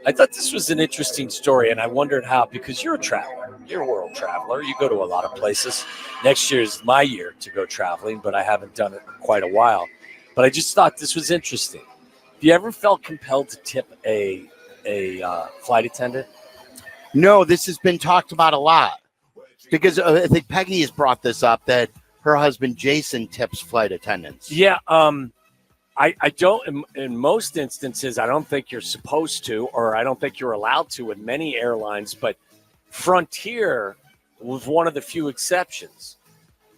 I thought this was an interesting story, and I wondered how, because you're a traveler. You're a world traveler. You go to a lot of places. Next year is my year to go traveling, but I haven't done it in quite a while. But I just thought this was interesting. Have you ever felt compelled to tip a flight attendant? No, this has been talked about a lot because I think Peggy has brought this up that her husband Jason tips flight attendants. Yeah, I don't. In most instances, I don't think you're supposed to, or I don't think you're allowed to with many airlines. But Frontier was one of the few exceptions,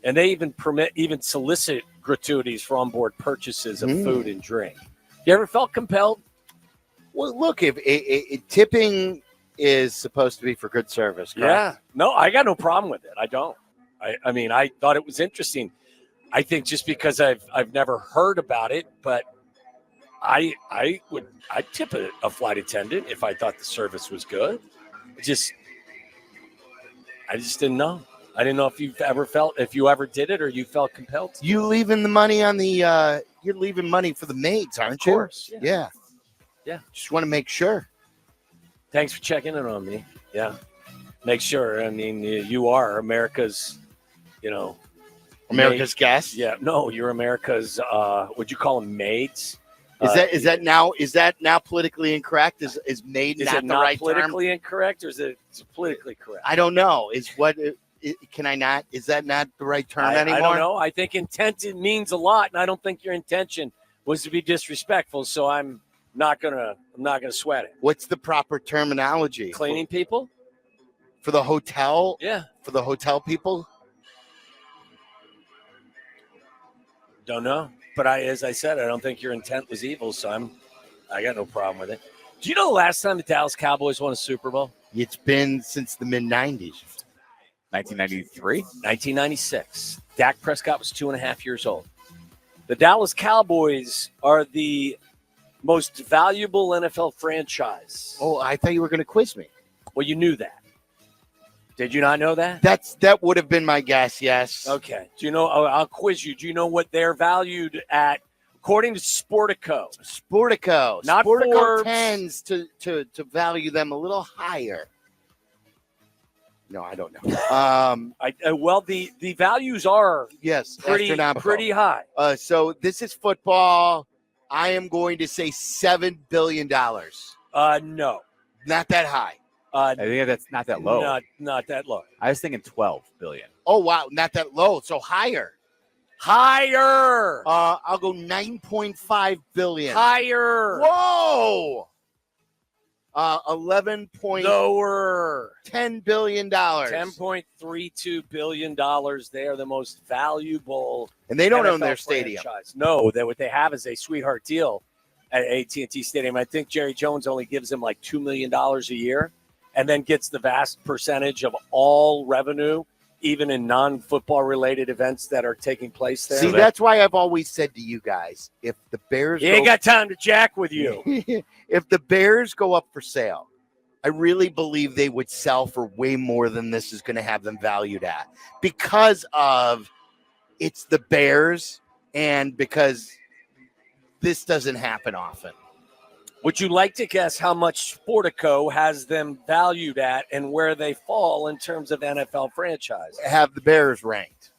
and they even solicit gratuities for onboard purchases of food and drink. You ever felt compelled? Well, look, if tipping is supposed to be for good service, correct? Yeah. No, I got no problem with it. I don't. I mean, I thought it was interesting. I think just because I've never heard about it, but I'd tip a flight attendant if I thought the service was good. I just didn't know. I didn't know if you ever did it or you felt compelled to. You leaving the money on the you're leaving money for the maids, aren't you? Of course. Yeah. Just want to make sure. Thanks for checking in on me. Yeah. Make sure. I mean, you are America's, America's guest. Yeah. No, you're America's. Would you call them maids? Is that now politically incorrect? Is maid not the right term? Politically incorrect, or is it politically correct? I don't know. Can I not? Is that not the right term anymore? I don't know. I think intent means a lot, and I don't think your intention was to be disrespectful. So I'm not gonna sweat it. What's the proper terminology? Cleaning people for the hotel. Yeah, for the hotel people. Don't know, but as I said, I don't think your intent was evil. So I got no problem with it. Do you know the last time the Dallas Cowboys won a Super Bowl? It's been since the mid-'90s. 1993? 1996. Dak Prescott was 2.5 years old. The Dallas Cowboys are the most valuable NFL franchise. Oh, I thought you were going to quiz me. Well, you knew that. Did you not know that? That would have been my guess, yes. Okay. Do you know? I'll quiz you. Do you know what they're valued at according to Sportico? Not Sportico Forbes. Tends to value them a little higher. No, I don't know. Well, the values are pretty high. So this is football. I am going to say $7 billion. No, not that high. I think that's not that low. Not that low. I was thinking 12 billion. Oh wow, not that low. So higher. I'll go 9.5 billion. Higher. Whoa. 11 point lower. $10 billion. $10.32 billion. They are the most valuable. And they don't NFL own their franchise. stadium. No, what they have is a sweetheart deal at AT&T Stadium. I think Jerry Jones only gives them like $2 million a year and then gets the vast percentage of all revenue, even in non-football related events that are taking place there. See, that's why I've always said to you guys, if the Bears ain't got time to jack with you. If the Bears go up for sale, I really believe they would sell for way more than this is going to have them valued at, because of it's the Bears and because this doesn't happen often. Would you like to guess how much Sportico has them valued at and where they fall in terms of NFL franchise? Have the Bears ranked.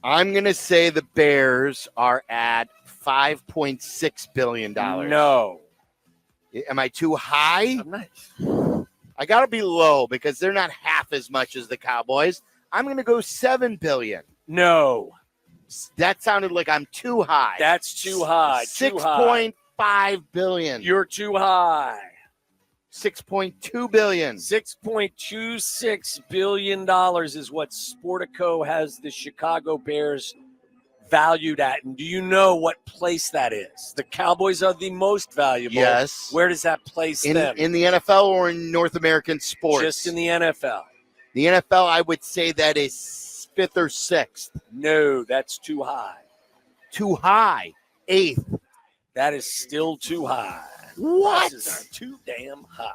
I'm going to say the Bears are at $5.6 billion. No. Am I too high? I'm not. I got to be low because they're not half as much as the Cowboys. I'm going to go $7 billion. No. That sounded like I'm too high. That's too high. 6.5 billion. You're too high. 6.2 billion. $6.26 billion is what Sportico has the Chicago Bears valued at. And do you know what place that is? The Cowboys are the most valuable. Yes. Where does that place them? In the NFL or in North American sports? Just in the NFL. The NFL, I would say that is 5th or 6th. No, that's too high. Too high. 8th. That is still too high. What? Prices are too damn high.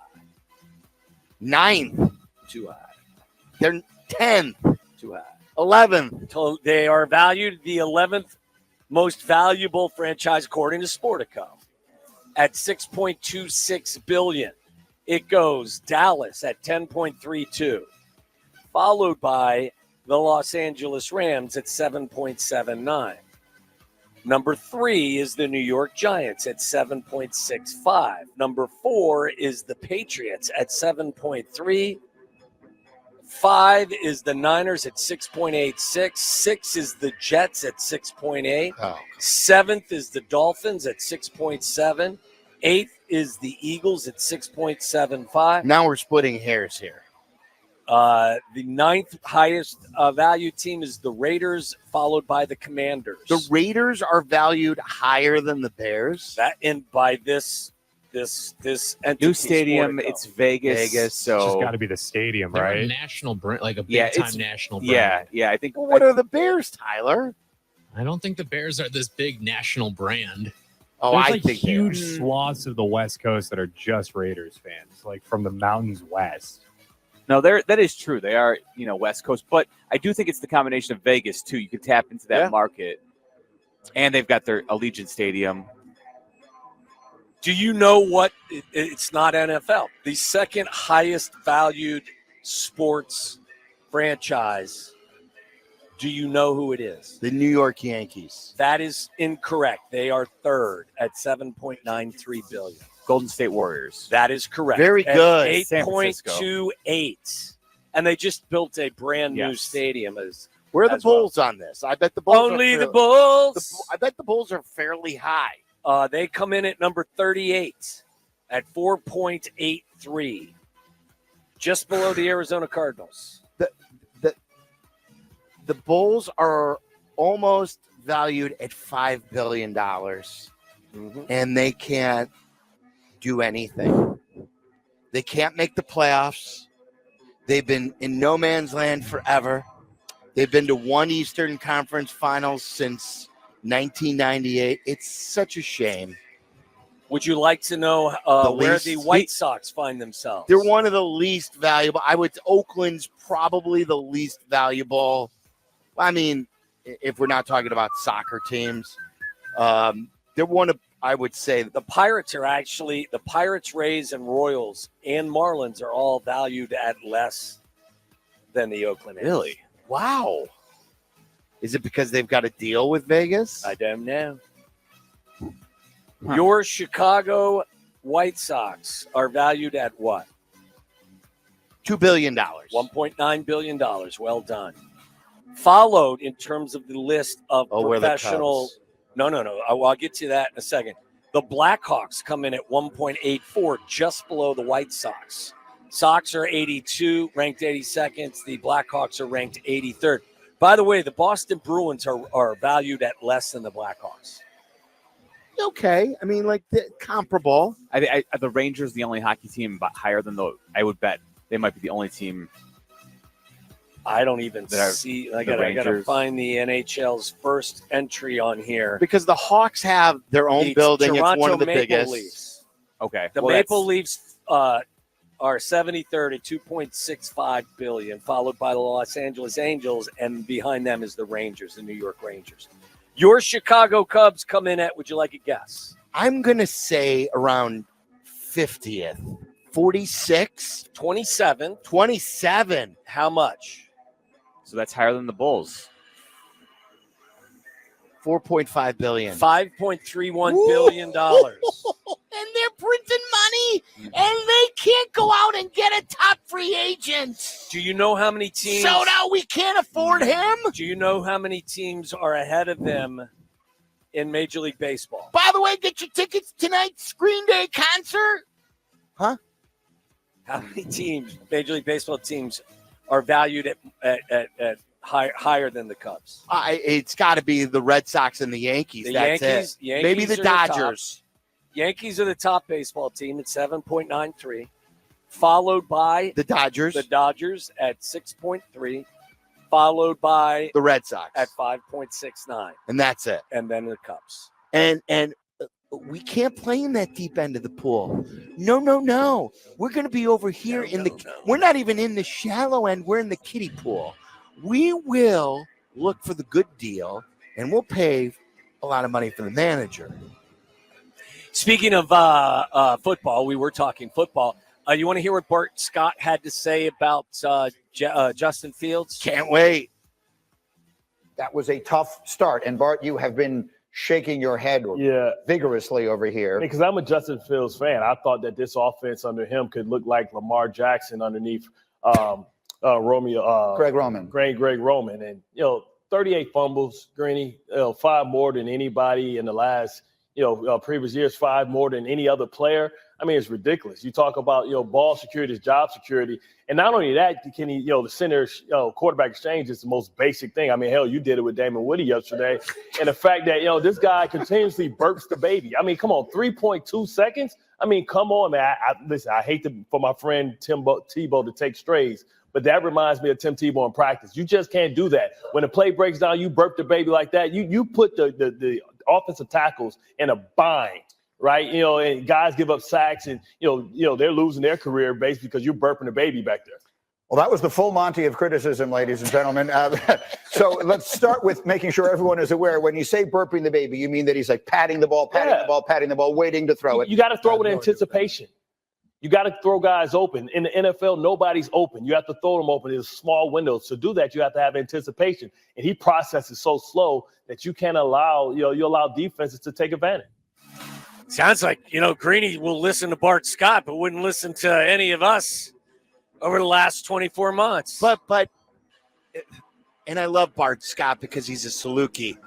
9th. Too high. They're 10th. Too high. 11th. They are valued the 11th most valuable franchise according to Sportico. at $6.26 billion. It goes Dallas at 10.32, followed by the Los Angeles Rams at 7.79. Number 3 is the New York Giants at 7.65. Number 4 is the Patriots at 7.3. 5 is the Niners at 6.86. 6 is the Jets at 6.8. Oh. 7th is the Dolphins at 6.7. 8th is the Eagles at 6.75. Now we're splitting hairs here. The 9th highest value team is the Raiders, followed by the Commanders. The Raiders are valued higher than the Bears. That and by this entity, New stadium. Sportico. It's Vegas. So It's just got to be the stadium, They're a right? national brand, like a Yeah, big time it's- national brand. yeah. I think. Well, what are the Bears, Tyler? I don't think the Bears are this big national brand. Oh, There's I like think they are. huge swaths of the West Coast that are just Raiders fans, like from the mountains west. No, that is true. They are, West Coast, but I do think it's the combination of Vegas too. You can tap into that Yeah. market, and they've got their Allegiant Stadium. Do you know what? It's not NFL. The second highest valued sports franchise. Do you know who it is? The New York Yankees. That is incorrect. They are third at $7.93 billion. Golden State Warriors. That is correct. Very At good. San Francisco. 8.28. And they just built a brand new Yes. stadium. Where are the As well. Bulls on this? I bet the Bulls. Only are the fairly- Bulls. I bet the Bulls are fairly high. They come in at number 38 at 4.83, just below the Arizona Cardinals. The Bulls are almost valued at $5 billion, and they can't do anything. They can't make the playoffs. They've been in no man's land forever. They've been to one Eastern Conference Finals since 1998. It's such a shame. Would you like to know where least- the White Sox find themselves? They're one of the least valuable. Oakland's probably the least valuable. I mean, if we're not talking about soccer teams, they're one of, I would say, The Pirates, Rays, and Royals and Marlins are all valued at less than the Oakland A's. Really? wow. Is it because they've got a deal with Vegas? I don't know. Huh. Your Chicago White Sox are valued at what? $2 billion. $1.9 billion. Well done. Followed in terms of the list of We're the professional. Cubs. No. I'll get to that in a second. The Blackhawks come in at 1.84, just below the White Sox. Sox are 82, ranked 82nd. The Blackhawks are ranked 83rd. By the way, the Boston Bruins are valued at less than the Blackhawks. Okay. I mean, comparable. The Rangers, the only hockey team higher than I would bet they might be the only team. I don't even That are see. the I gotta Rangers. find the NHL's first entry on here. Because the Hawks have their own The building. Toronto It's one of the Maple biggest. Leafs. Okay, The well, Maple that's- Leafs are 73rd at $2.65 billion, followed by the Los Angeles Angels, and behind them is the Rangers, the New York Rangers. Your Chicago Cubs come in at, would you like a guess? I'm going to say around 50th. 46? 27. 27. How much? So that's higher than the Bulls. $4.5 billion. $5.31 billion. And they're printing money, and they can't go out and get a top free agent. Do you know how many teams? So now we can't afford him? Do you know how many teams are ahead of them in Major League Baseball? By the way, get your tickets tonight's Green Day concert. How many teams, Major League Baseball teams, are valued at higher than the Cubs? It's got to be the Red Sox and the Yankees. The That's Yankees, it. Maybe the are top. Dodgers. Yankees are the top baseball team at 7.93, followed by The Dodgers. the Dodgers at 6.3, followed by The Red Sox. at 5.69, And that's it. and then the Cubs. And we can't play in that deep end of the pool. No. We're going to be over here No. We're not even in the shallow end. We're in the kiddie pool. We will look for the good deal, and we'll pay a lot of money for the manager. Speaking of football, we were talking football. You want to hear what Bart Scott had to say about Justin Fields? Can't wait. That was a tough start. And Bart, you have been shaking your head vigorously over here. Because I'm a Justin Fields fan. I thought that this offense under him could look like Lamar Jackson underneath Greg Roman. Greg Roman. And, 38 fumbles, Greeny, 5 more than anybody in the last, previous years, 5 more than any other player. I mean, it's ridiculous. You talk about, ball security is job security. And not only that, can he, the center quarterback exchange is the most basic thing. I mean, hell, you did it with Damon Woody yesterday. And the fact that, this guy continuously burps the baby. I mean, come on, 3.2 seconds? I mean, come on, man. Listen, I hate for my friend Tebow to take strays, but that reminds me of Tim Tebow in practice. You just can't do that. When the play breaks down, you burp the baby like that. You put the offensive tackles in a bind. Right, and guys give up sacks, and they're losing their career base because you're burping the baby back there. Well, that was the full Monty of criticism, ladies and gentlemen. So let's start with making sure everyone is aware. When you say burping the baby, you mean that he's like patting the ball, waiting to throw it. You got to throw with anticipation. You got to throw guys open. In the NFL, nobody's open. You have to throw them open in small windows. To do that, you have to have anticipation. And he processes so slow that you can't allow, you allow defenses to take advantage. Sounds like, Greeny will listen to Bart Scott, but wouldn't listen to any of us over the last 24 months. But, and I love Bart Scott because he's a Saluki,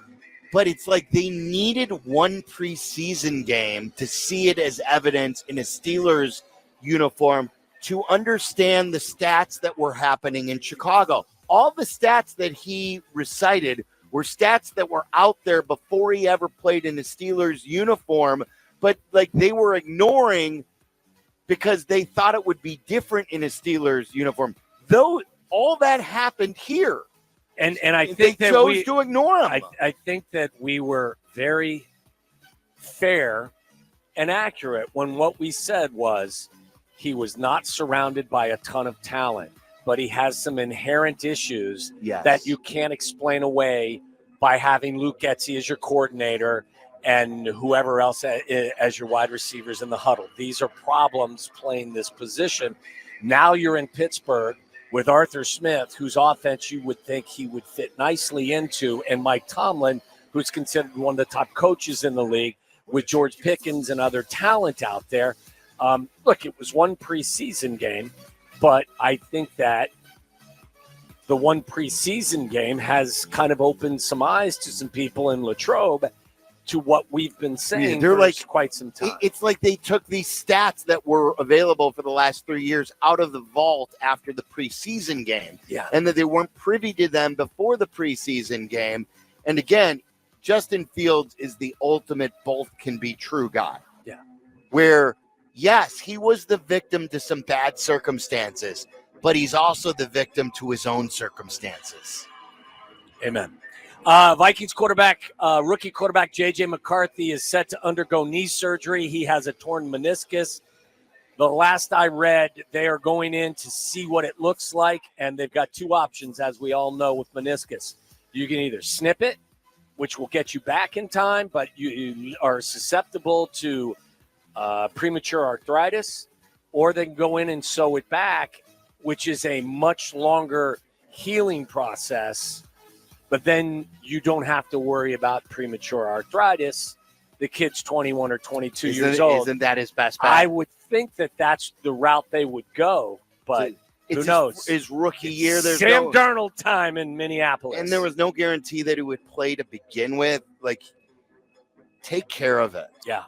but it's like they needed one preseason game to see it as evidence in a Steelers uniform to understand the stats that were happening in Chicago. All the stats that he recited were stats that were out there before he ever played in a Steelers uniform, but like they were ignoring because they thought it would be different in a Steelers uniform. Though all that happened here. And I think they that chose to ignore him. I think that we were very fair and accurate when what we said was he was not surrounded by a ton of talent, but he has some inherent issues that you can't explain away by having Luke Getsy as your coordinator and whoever else as your wide receivers in the huddle. These are problems playing this position. Now you're in Pittsburgh with Arthur Smith, whose offense you would think he would fit nicely into, and Mike Tomlin, who's considered one of the top coaches in the league, with George Pickens and other talent out there. Look, it was one preseason game, but I think that the one preseason game has kind of opened some eyes to some people in Latrobe to what we've been saying for quite some time. It's like they took these stats that were available for the last 3 years out of the vault after the preseason game. Yeah. And that they weren't privy to them before the preseason game. And again, Justin Fields is the ultimate both can be true guy. Yeah. Where, yes, he was the victim to some bad circumstances, but he's also the victim to his own circumstances. Amen. Vikings rookie quarterback J.J. McCarthy is set to undergo knee surgery. He has a torn meniscus. The last I read, they are going in to see what it looks like, and they've got two options, as we all know, with meniscus. You can either snip it, which will get you back in time, but you are susceptible to premature arthritis, or they can go in and sew it back, which is a much longer healing process. But then you don't have to worry about premature arthritis. The kid's 21 or 22 years old. Isn't that his best bet? I would think that that's the route they would go, but who knows? His rookie year, there's Sam Darnold time in Minneapolis. And there was no guarantee that he would play to begin with. Like, take care of it. Yeah.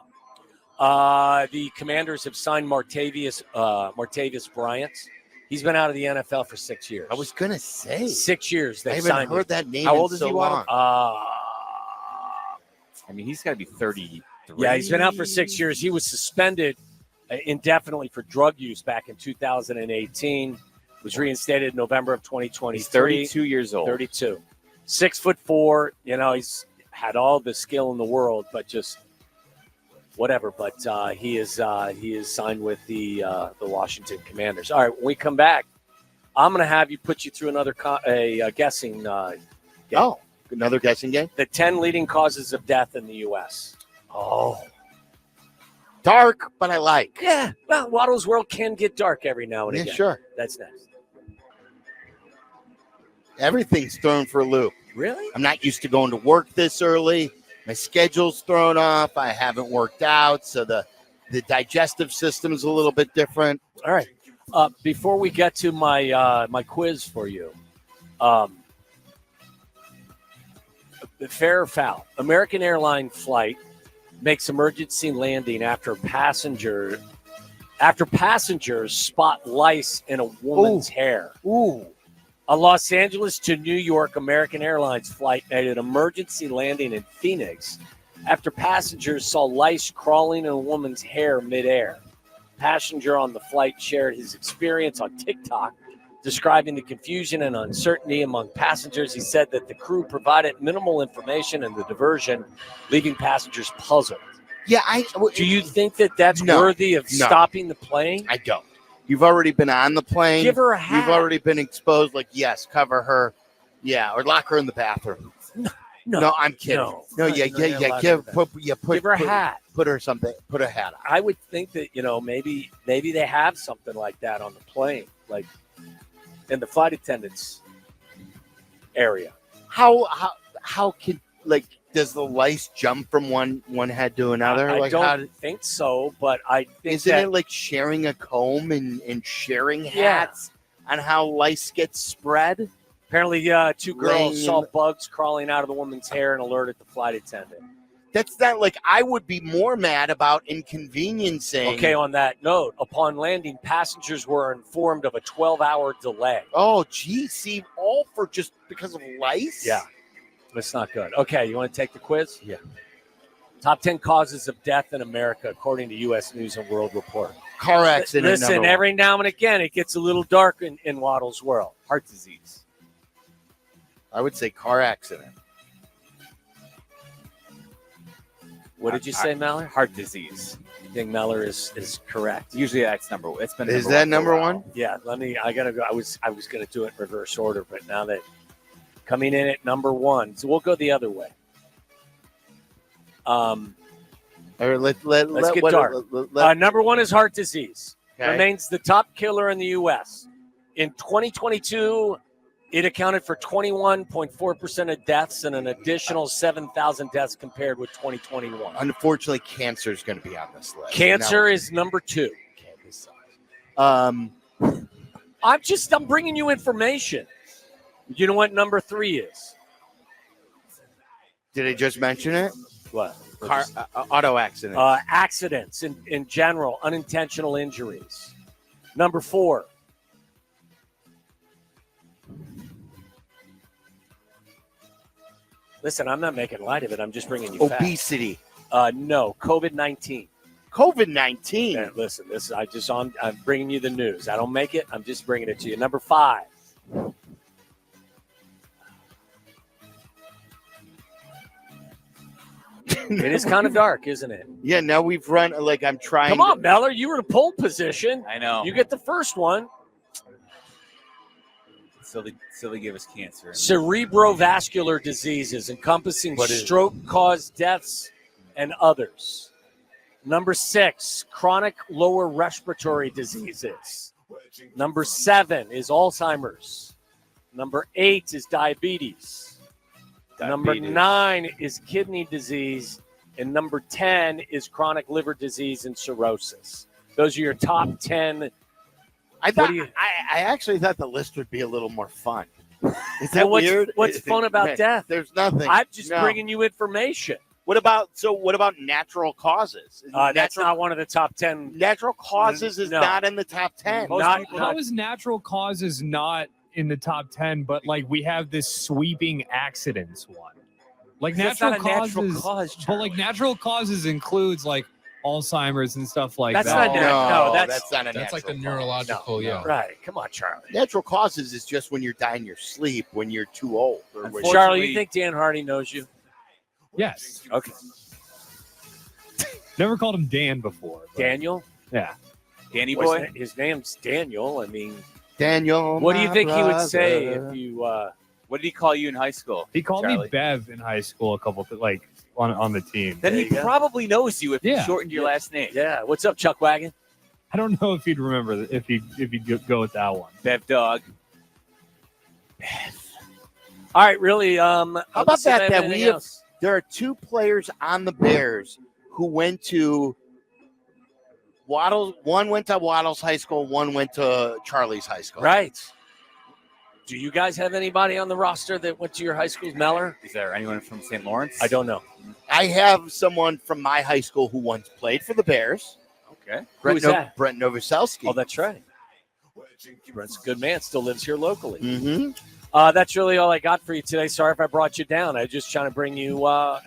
The Commanders have signed Martavius Bryant. He's been out of the NFL for 6 years. I was going to say. 6 years. I haven't heard that name How old in is so he? long. I mean, he's got to be 33. Yeah, he's been out for 6 years. He was suspended indefinitely for drug use back in 2018. Was reinstated in November of 2023. He's 32 years old. 32. 6'4". He's had all the skill in the world, but just whatever. But he is signed with the Washington Commanders. All right, when we come back, I'm going to have you put you through another guessing game. Oh, another guessing game? The 10 leading causes of death in the U.S. Oh. Dark, but I like. Yeah, well, Waddle's World can get dark every now and Yeah, again. sure. That's next. Everything's thrown for a loop. Really? I'm not used to going to work this early. My schedule's thrown off. I haven't worked out, so the digestive system is a little bit different. All right. Before we get to my quiz for you, fair or foul? American airline flight makes emergency landing after passengers spot lice in a woman's hair. Ooh. A Los Angeles to New York American Airlines flight made an emergency landing in Phoenix after passengers saw lice crawling in a woman's hair midair. Passenger on the flight shared his experience on TikTok, describing the confusion and uncertainty among passengers. He said that the crew provided minimal information and the diversion, leaving passengers puzzled. Yeah, Do you think that that's No. worthy of No. stopping the plane? I don't. You've already been on the plane. Give her a hat. You've already been exposed. Like, yes, cover her. Yeah, or lock her in the bathroom. No, I'm kidding. No. No, No, yeah. you're not allowed to do that. Give her a hat. Put her something. Put a hat on. I would think that, maybe they have something like that on the plane, like in the flight attendants area. How can, like, does the lice jump from one head to another? I Like, don't think so, but I think isn't it like sharing a comb and sharing hats on how lice gets spread? apparently two girls saw bugs crawling out of the woman's hair and alerted the flight attendant. That's not like I would be more mad about inconveniencing. Okay, on that note, upon landing, passengers were informed of a 12-hour delay. Oh, gee, see, all for just because of lice? Yeah, that's not good. Okay, you want to take the quiz? Yeah. Top 10 causes of death in America, according to U.S. News and World Report. Car accident. Listen, number every now and again, it gets a little dark in Waddle's world. Heart disease. I would say car accident. What did you say, Mallard? Heart disease. I think Mallard is correct. Usually that's number one. It's been Is number that one for a number while. one? Yeah, I gotta go. I was gonna do it in reverse order, but now that coming in at number one, so we'll go the other way. Or let's get dark. Number one is heart disease. Okay. Remains the top killer in the U.S. In 2022, it accounted for 21.4% of deaths and an additional 7,000 deaths compared with 2021. Unfortunately, cancer is going to be on this list. Cancer is number two. Okay, this sucks. I'm bringing you information. You know what number three is? Did I just mention it? What? Car auto accident. Accidents in general, unintentional injuries. Number four. Listen, I'm not making light of it. I'm just bringing you facts. Obesity. No, COVID-19. COVID-19. Yeah, listen, I'm bringing you the news. I don't make it. I'm just bringing it to you. Number five. It is kind of dark, isn't it? Yeah, now we've run, like, I'm trying. Come on, Meller. You were in pole position. I know. You get the first one. Silly gave us cancer. Cerebrovascular diseases encompassing What is- stroke-caused deaths and others. Number six, chronic lower respiratory diseases. Number seven is Alzheimer's. Number eight is diabetes. Number nine is kidney disease. And number 10 is chronic liver disease and cirrhosis. Those are your top 10. I actually thought the list would be a little more fun. Is that what's, weird? What's fun about death? There's nothing. I'm just No. bringing you information. What about natural causes? That's not one of the top 10. Natural causes is No. not in the top 10. How is natural causes not in the top 10, but like we have this sweeping accidents one? Like That's natural not a causes, natural cause, but like natural causes includes like Alzheimer's and stuff like That's that. not natural. No, that's not a natural That's like the cause. neurological, yeah. Right. Come on, Charlie. Natural causes is just when you're dying in your sleep, when you're too old. Or when Charlie, you think Dan Hardy knows you? Yes. Okay. Never called him Dan before. but- Daniel? Yeah. Danny Well, boy. his name's Daniel. I mean, Daniel, what do you my think he would say brother. if you What did he call you in high school? He called Charlie? me Bev in high school a couple like on the team. Then There he you go. probably knows you if you Yeah. shortened your last name. Yeah. What's up, Chuck Wagon? I don't know if he'd remember if he'd go with that one. Bev Dog. All right, really. How about that we have- There are 2 players on the Bears who went to Waddle. One went to Waddle's high school. One went to Charlie's high school. Right. Do you guys have anybody on the roster that went to your high school, Meller? Is there anyone from St. Lawrence? I don't know. I have someone from my high school who once played for the Bears. Okay. Who is that? Brent Novoselsky. Oh, that's right. Brent's a good man. Still lives here locally. Mm-hmm. That's really all I got for you today. Sorry if I brought you down. I'm just trying to bring you a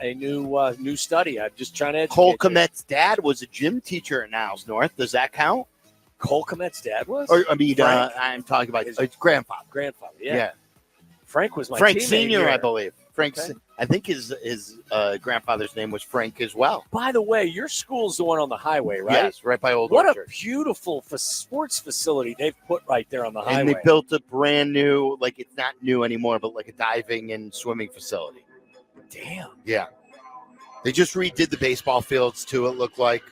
new study. I'm just trying to educate Cole you. Komet's dad was a gym teacher at Niles North. Does that count? Cole Komet's dad was? Or I mean, Frank? I'm talking about His his grandfather. grandfather. Yeah. Frank was my Frank teammate Senior, here. I believe. Frank. Okay. I think his grandfather's name was Frank as well. By the way, your school's the one on the highway, right? Yes, right by Old What a Orchard. beautiful sports facility they've put right there on the highway. And they built a brand new, like it's not new anymore, but like a diving and swimming facility. Damn. Yeah. They just redid the baseball fields too, it looked like.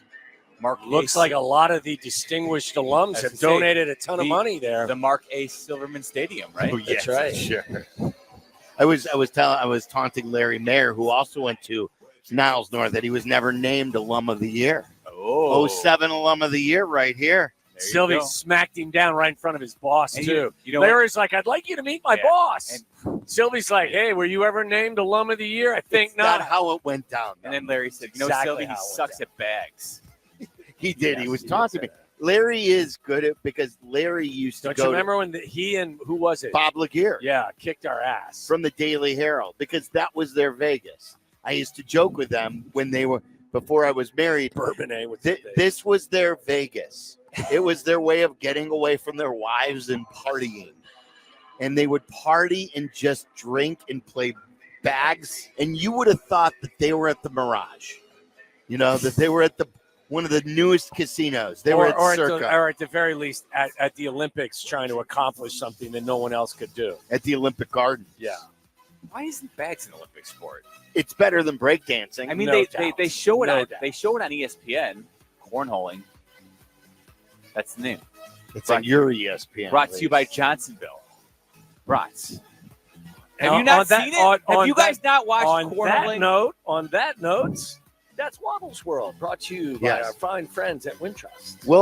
Mark Looks A. like a lot of the distinguished alums As have to say, donated a ton of the- money there. the Mark A. Silverman Stadium, right? Oh, That's right. Sure. I was taunting Larry Mayer, who also went to Niles North, that he was never named alum of the year. Oh, 07 alum of the year right here. there you Sylvie go. smacked him down right in front of his boss, And too. you know what? Larry's like, I'd like you to meet my Yeah. boss. Sylvie's like, hey, were you ever named alum of the year? I think It's not not. how it went down. And then Larry said, Exactly Sylvie, he how it sucks went at bags. he did. Yes, he was he taunting me. did say Larry is good at because Larry used to Don't go you remember when he and who was it? to Bob Laguerre Yeah, kicked our ass. from the Daily Herald because that was their Vegas. I used to joke with them when they were before I was married. Bourbonnais with This was their Vegas. It was their way of getting away from their wives and partying. And they would party and just drink and play bags. And you would have thought that they were at the Mirage. You know, that they were at one of the newest casinos. They were at Circa. or at the very least at the Olympics trying to accomplish something that no one else could do. At the Olympic Garden. Yeah. Why isn't bags an Olympic sport? It's better than breakdancing. I mean, No they doubt. show it No on doubt. they show it on ESPN. Cornholing. That's the name. it's on your ESPN. Brought at to you by least. Johnsonville. Brats. Have Now, you not on that- seen it? on- Have on you guys not watched On cornholing? that note, that's Waddle's World, brought to you by Yes. our fine friends at Wintrust. Will